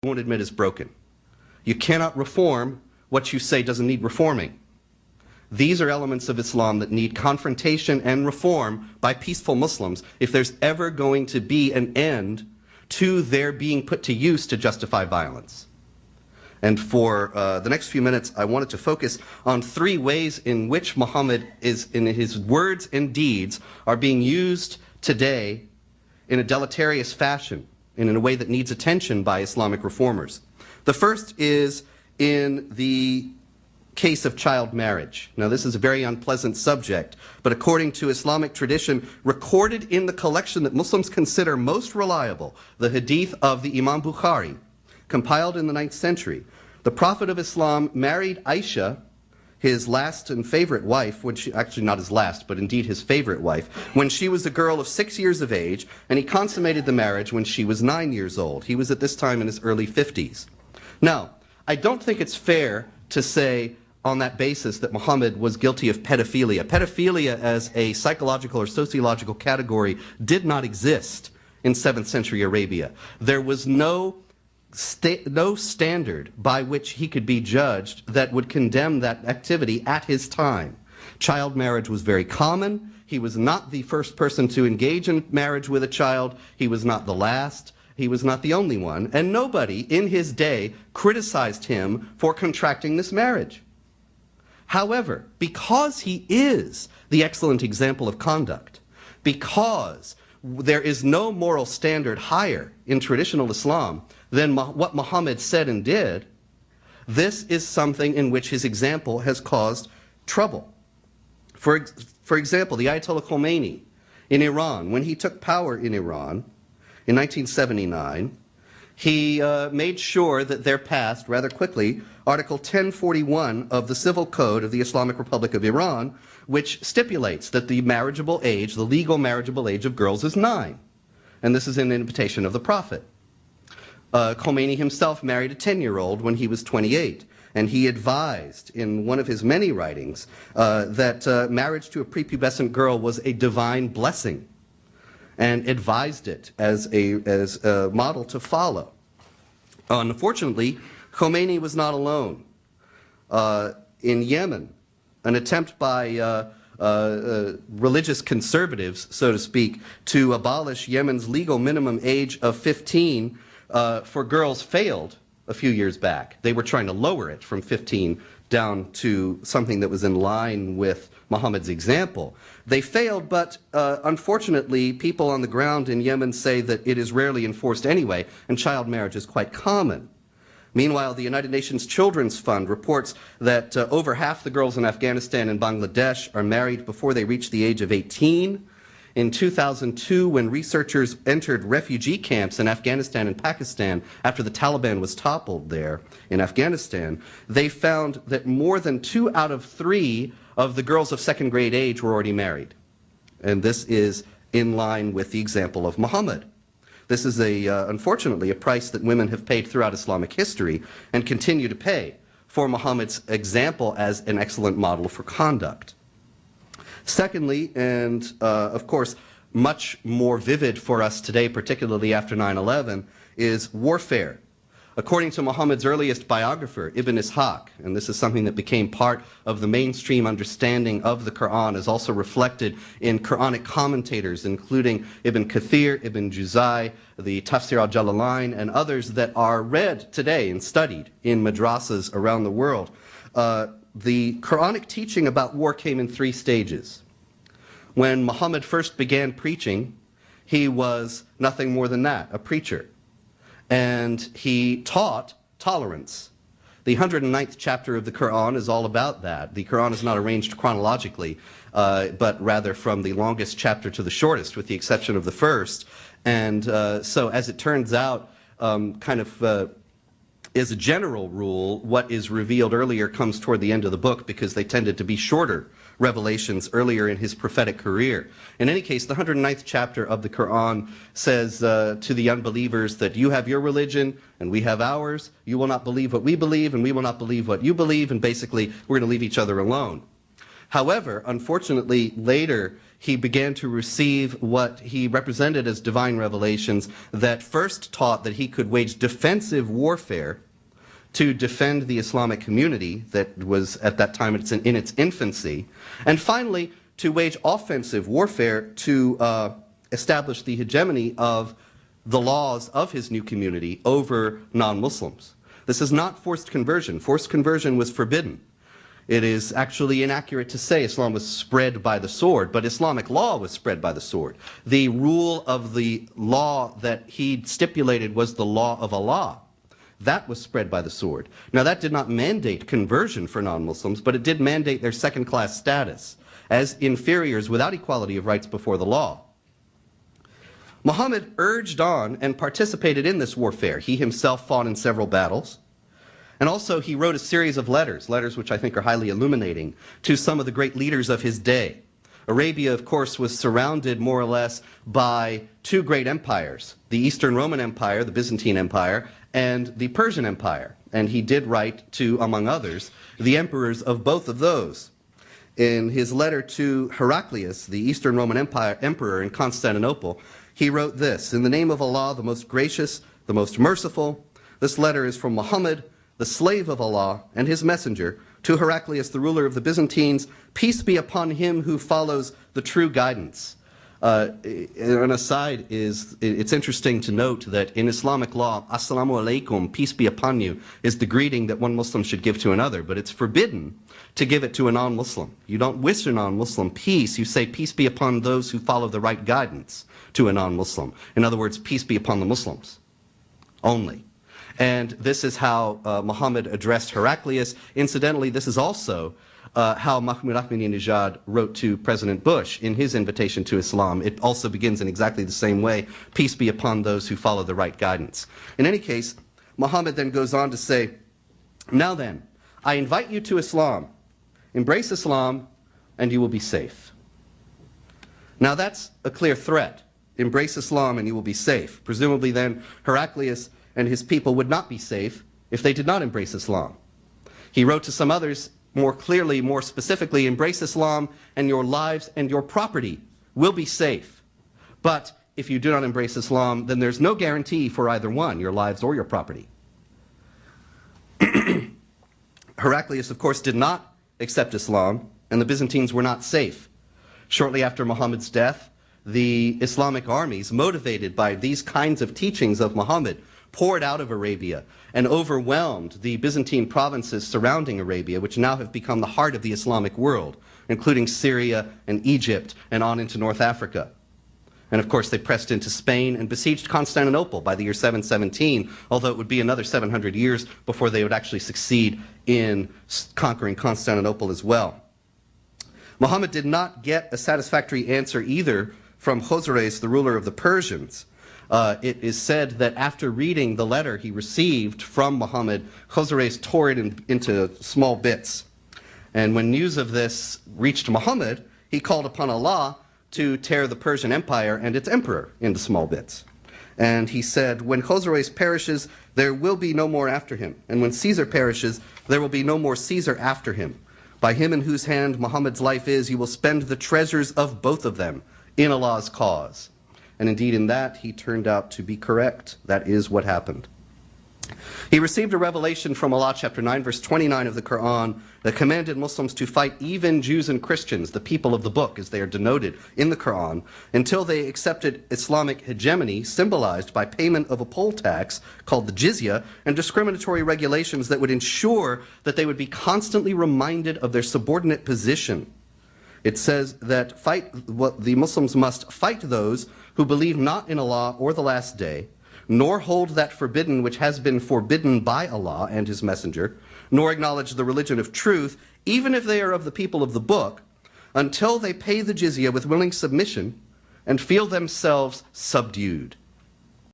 won't admit is broken. You cannot reform what you say doesn't need reforming. These are elements of Islam that need confrontation and reform by peaceful Muslims if there's ever going to be an end to their being put to use to justify violence. And for the next few minutes, I wanted to focus on three ways in which Muhammad is, in his words and deeds, are being used today in a deleterious fashion and in a way that needs attention by Islamic reformers. The first is in the case of child marriage. Now, this is a very unpleasant subject, but according to Islamic tradition, recorded in the collection that Muslims consider most reliable, the Hadith of the Imam Bukhari, compiled in the 9th century, the Prophet of Islam married Aisha, his last and favorite wife, when she, actually not his last, but indeed his favorite wife, when she was a girl of 6 years of age, and he consummated the marriage when she was 9 years old. He was at this time in his early 50s. Now, I don't think it's fair to say on that basis that Muhammad was guilty of pedophilia. Pedophilia as a psychological or sociological category did not exist in 7th century Arabia. There was no standard by which he could be judged that would condemn that activity at his time. Child marriage was very common. He was not the first person to engage in marriage with a child. He was not the last. He was not the only one. And nobody in his day criticized him for contracting this marriage. However, because he is the excellent example of conduct, because there is no moral standard higher in traditional Islam than what Muhammad said and did, this is something in which his example has caused trouble. For example, the Ayatollah Khomeini in Iran, when he took power in Iran in 1979, he made sure that there passed, rather quickly, Article 1041 of the Civil Code of the Islamic Republic of Iran, which stipulates that the marriageable age, the legal marriageable age of girls is 9. And this is an invitation of the Prophet. Khomeini himself married a 10-year-old when he was 28. And he advised in one of his many writings that marriage to a prepubescent girl was a divine blessing, and advised it as a model to follow. Unfortunately, Khomeini was not alone. In Yemen, an attempt by religious conservatives, so to speak, to abolish Yemen's legal minimum age of 15 for girls failed a few years back. They were trying to lower it from 15 down to something that was in line with Muhammad's example. They failed, but unfortunately, people on the ground in Yemen say that it is rarely enforced anyway, and child marriage is quite common. Meanwhile, the United Nations Children's Fund reports that over half the girls in Afghanistan and Bangladesh are married before they reach the age of 18. In 2002, when researchers entered refugee camps in Afghanistan and Pakistan after the Taliban was toppled there in Afghanistan, they found that more than 2 out of 3 of the girls of 2nd grade age were already married. And this is in line with the example of Muhammad. This is, unfortunately, a price that women have paid throughout Islamic history and continue to pay for Muhammad's example as an excellent model for conduct. Secondly, and of course, much more vivid for us today, particularly after 9/11, is warfare. According to Muhammad's earliest biographer, Ibn Ishaq, and this is something that became part of the mainstream understanding of the Quran, is also reflected in Quranic commentators, including Ibn Kathir, Ibn Juzai, the Tafsir al-Jalalain, and others that are read today and studied in madrasas around the world. The Quranic teaching about war came in 3 stages. When Muhammad first began preaching, he was nothing more than that, a preacher. And he taught tolerance. The 109th chapter of the Quran is all about that. The Quran is not arranged chronologically, but rather from the longest chapter to the shortest, with the exception of the first. And so as it turns out, as a general rule, what is revealed earlier comes toward the end of the book because they tended to be shorter revelations earlier in his prophetic career. In any case, the 109th chapter of the Quran says to the unbelievers that you have your religion and we have ours. You will not believe what we believe and we will not believe what you believe, and basically we're going to leave each other alone. However, unfortunately, later he began to receive what he represented as divine revelations that first taught that he could wage defensive warfare to defend the Islamic community that was at that time in its infancy, and finally to wage offensive warfare to establish the hegemony of the laws of his new community over non-Muslims. This is not forced conversion. Forced conversion was forbidden. It is actually inaccurate to say Islam was spread by the sword, but Islamic law was spread by the sword. The rule of the law that he stipulated was the law of Allah. That was spread by the sword. Now, that did not mandate conversion for non-Muslims, but it did mandate their second-class status as inferiors without equality of rights before the law. Muhammad urged on and participated in this warfare. He himself fought in several battles. And also he wrote a series of letters which I think are highly illuminating, to some of the great leaders of his day. Arabia, of course, was surrounded more or less by two great empires, the Eastern Roman Empire, the Byzantine Empire, and the Persian Empire. And he did write to, among others, the emperors of both of those. In his letter to Heraclius, the Eastern Roman emperor in Constantinople, he wrote this: "In the name of Allah, the most gracious, the most merciful, this letter is from Muhammad, the slave of Allah and his messenger, to Heraclius, the ruler of the Byzantines. Peace be upon him who follows the true guidance." An aside is, it's interesting to note that in Islamic law, "Assalamu alaikum," peace be upon you, is the greeting that one Muslim should give to another, but it's forbidden to give it to a non-Muslim. You don't wish a non-Muslim peace, you say peace be upon those who follow the right guidance to a non-Muslim. In other words, peace be upon the Muslims only. And this is how Muhammad addressed Heraclius. Incidentally, this is also how Mahmoud Ahmadinejad wrote to President Bush in his invitation to Islam. It also begins in exactly the same way: peace be upon those who follow the right guidance. In any case, Muhammad then goes on to say, "Now then, I invite you to Islam. Embrace Islam and you will be safe." Now that's a clear threat. Embrace Islam and you will be safe. Presumably then Heraclius and his people would not be safe if they did not embrace Islam. He wrote to some others more clearly, more specifically, "Embrace Islam and your lives and your property will be safe. But if you do not embrace Islam, then there's no guarantee for either one, your lives or your property." Heraclius, of course, did not accept Islam, and the Byzantines were not safe. Shortly after Muhammad's death, the Islamic armies, motivated by these kinds of teachings of Muhammad, poured out of Arabia and overwhelmed the Byzantine provinces surrounding Arabia, which now have become the heart of the Islamic world, including Syria and Egypt and on into North Africa. And of course they pressed into Spain and besieged Constantinople by the year 717, although it would be another 700 years before they would actually succeed in conquering Constantinople as well. Muhammad did not get a satisfactory answer either from Khosroes, the ruler of the Persians. It is said that after reading the letter he received from Muhammad, Khosroes tore it into small bits. And when news of this reached Muhammad, he called upon Allah to tear the Persian Empire and its emperor into small bits. And he said, "When Khosroes perishes, there will be no more after him. And when Caesar perishes, there will be no more Caesar after him. By him in whose hand Muhammad's life is, you will spend the treasures of both of them in Allah's cause." And indeed in that he turned out to be correct. That is what happened. He received a revelation from Allah, chapter 9, verse 29 of the Quran, that commanded Muslims to fight even Jews and Christians, the people of the book, as they are denoted in the Quran, until they accepted Islamic hegemony, symbolized by payment of a poll tax called the jizya, and discriminatory regulations that would ensure that they would be constantly reminded of their subordinate position. It says that the Muslims must fight those who believe not in Allah or the last day, nor hold that forbidden which has been forbidden by Allah and His Messenger, nor acknowledge the religion of truth, even if they are of the people of the book, until they pay the jizya with willing submission and feel themselves subdued.